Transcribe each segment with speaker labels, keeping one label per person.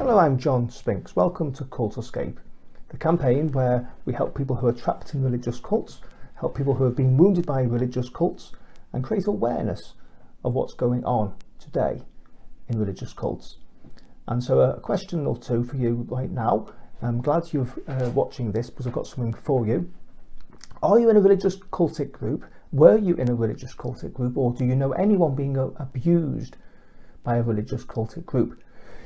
Speaker 1: Hello, I'm John Spinks. Welcome to Cult Escape, the campaign where we help people who are trapped in religious cults, help people who have been wounded by religious cults, and create awareness of what's going on today in religious cults. And so a question or two for you right now. I'm glad you're watching this because I've got something for you. Are you in a religious cultic group? Were you in a religious cultic group, or do you know anyone being abused by a religious cultic group?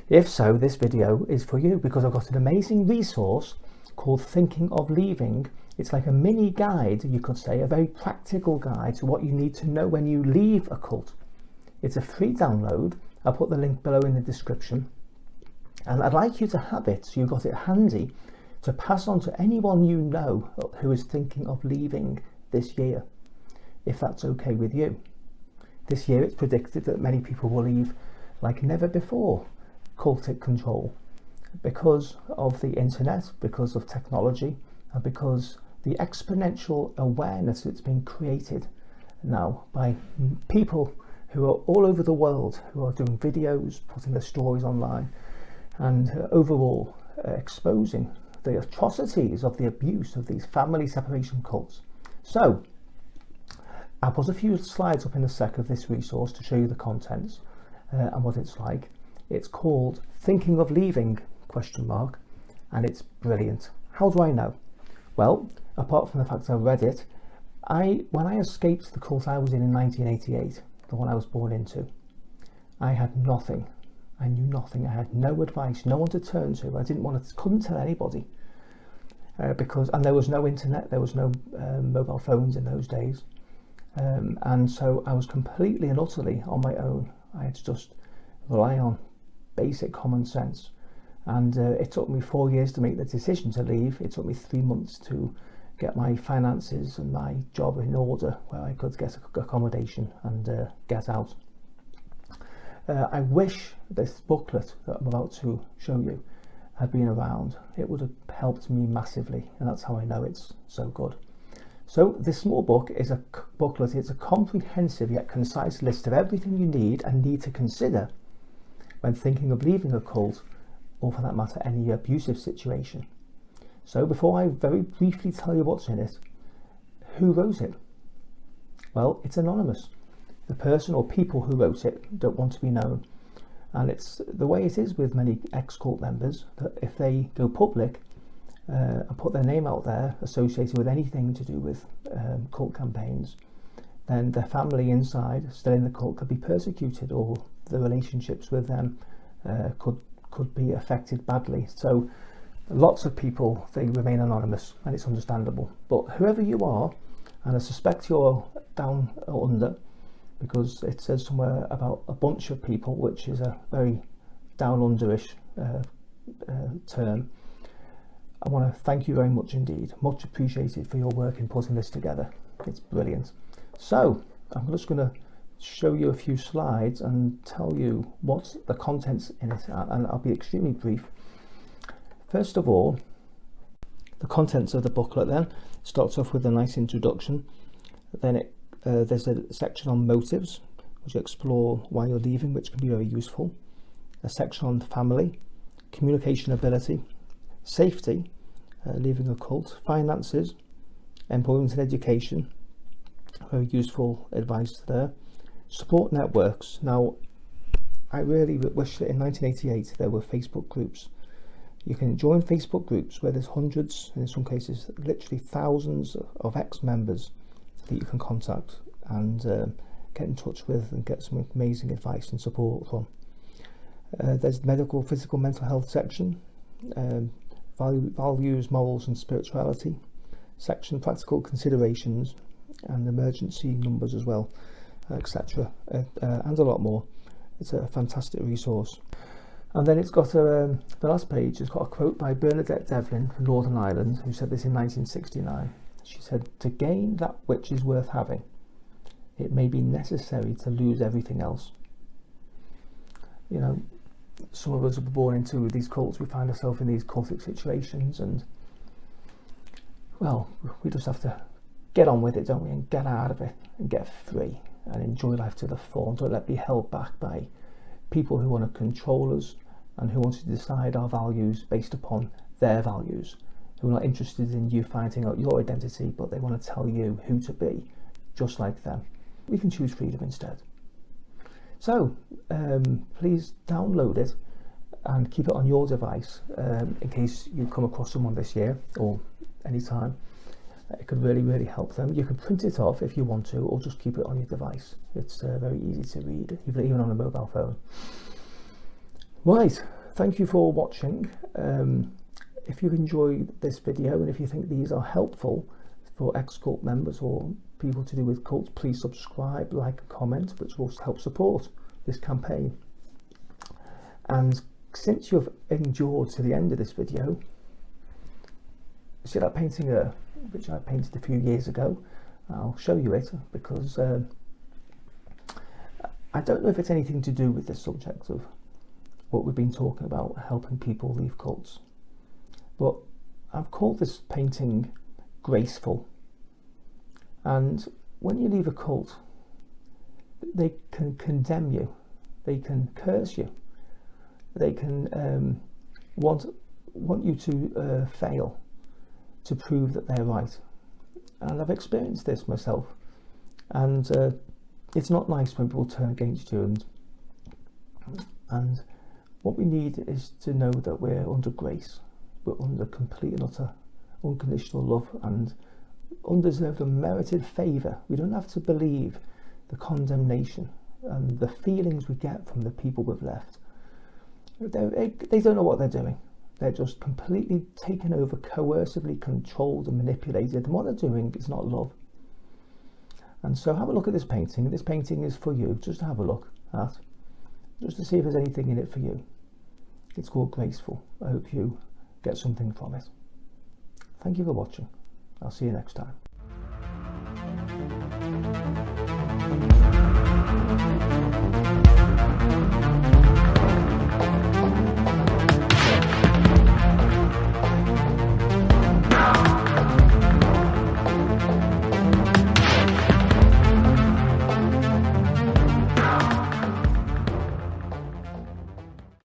Speaker 1: If so, this video is for you because I've got an amazing resource called Thinking of Leaving. It's like a mini guide, you could say, a very practical guide to what you need to know when you leave a cult. It's a free download. I'll put the link below in the description. And I'd like you to have it so you've got it handy to pass on to anyone you know who is thinking of leaving this year, if that's okay with you. This year it's predicted that many people will leave like never before cultic control because of the internet, because of technology, and because the exponential awareness that's been created now by people who are all over the world, who are doing videos, putting their stories online, and overall exposing the atrocities of the abuse of these family separation cults. So I'll put a few slides up in a sec of this resource to show you the contents and what it's like. It's called Thinking of Leaving ? And it's brilliant. How do I know? Well, apart from the fact I've read it, when I escaped the cult I was in 1988, the one I was born into, I had nothing. I knew nothing. I had no advice, no one to turn to. I couldn't tell anybody and there was no internet, there was no mobile phones in those days, and so I was completely and utterly on my own. I had to just rely on basic common sense, and it took me 4 years to make the decision to leave. It took me 3 months to get my finances and my job in order where I could get accommodation and get out. I wish this booklet that I'm about to show you had been around. It would have helped me massively, and that's how I know it's so good. So this small book is a booklet. It's a comprehensive yet concise list of everything you need and need to consider when thinking of leaving a cult, or for that matter any abusive situation. So before I very briefly tell you what's in it, who wrote it? Well, it's anonymous. The person or people who wrote it don't want to be known, and it's the way it is with many ex-cult members, that if they go public and put their name out there associated with anything to do with cult campaigns, then their family inside, still in the cult, could be persecuted, or the relationships with them could be affected badly. So lots of people, they remain anonymous, and it's understandable. But whoever you are, and I suspect you're down under, because it says somewhere about a bunch of people, which is a very down underish term. I want to thank you very much indeed. Much appreciated for your work in putting this together. It's brilliant. So I'm just going to show you a few slides and tell you what's the contents in it, and I'll be extremely brief. First of all, the contents of the booklet then starts off with a nice introduction. Then there's a section on motives, which explore why you're leaving, which can be very useful. A section on family, communication ability, safety, leaving a cult, finances, employment and education, very useful advice there. Support networks. Now, I really wish that in 1988 there were Facebook groups. You can join Facebook groups where there's hundreds, and in some cases literally thousands of ex-members that you can contact and get in touch with and get some amazing advice and support from. There's medical, physical, mental health section, values, morals and spirituality section, practical considerations, and emergency numbers as well, etc., and a lot more. It's a fantastic resource. And then it's got the last page has got a quote by Bernadette Devlin from Northern Ireland, who said this in 1969. She said, "To gain that which is worth having, it may be necessary to lose everything else." You know, some of us are born into these cults. We find ourselves in these cultic situations, and well, we just have to get on with it, don't we, and get out of it and get free and enjoy life to the full. Don't let be held back by people who want to control us, and who want to decide our values based upon their values, who are not interested in you finding out your identity, but they want to tell you who to be, just like them. We can choose freedom instead. So please download it and keep it on your device in case you come across someone this year or anytime. It could really help them. You can print it off if you want to, or just keep it on your device. It's very easy to read, even on a mobile phone. Right, thank you for watching. If you've enjoyed this video and if you think these are helpful for ex-cult members or people to do with cults, please subscribe, like and comment, which will help support this campaign. And since you've endured to the end of this video, see that painting there, which I painted a few years ago? I'll show you it because I don't know if it's anything to do with the subject of what we've been talking about, helping people leave cults, but I've called this painting graceful. And when you leave a cult, they can condemn you, they can curse you, they can want you to fail to prove that they're right. And I've experienced this myself, and it's not nice when people turn against you, and what we need is to know that we're under grace, we're under complete and utter unconditional love and undeserved and merited favour. We don't have to believe the condemnation and the feelings we get from the people we've left. They don't know what they're doing. They're just completely taken over, coercively controlled and manipulated, and what they're doing is not love. And so have a look at this painting. This painting is for you, just to have a look at, just to see if there's anything in it for you. It's called Graceful. I hope you get something from it. Thank you for watching. I'll see you next time.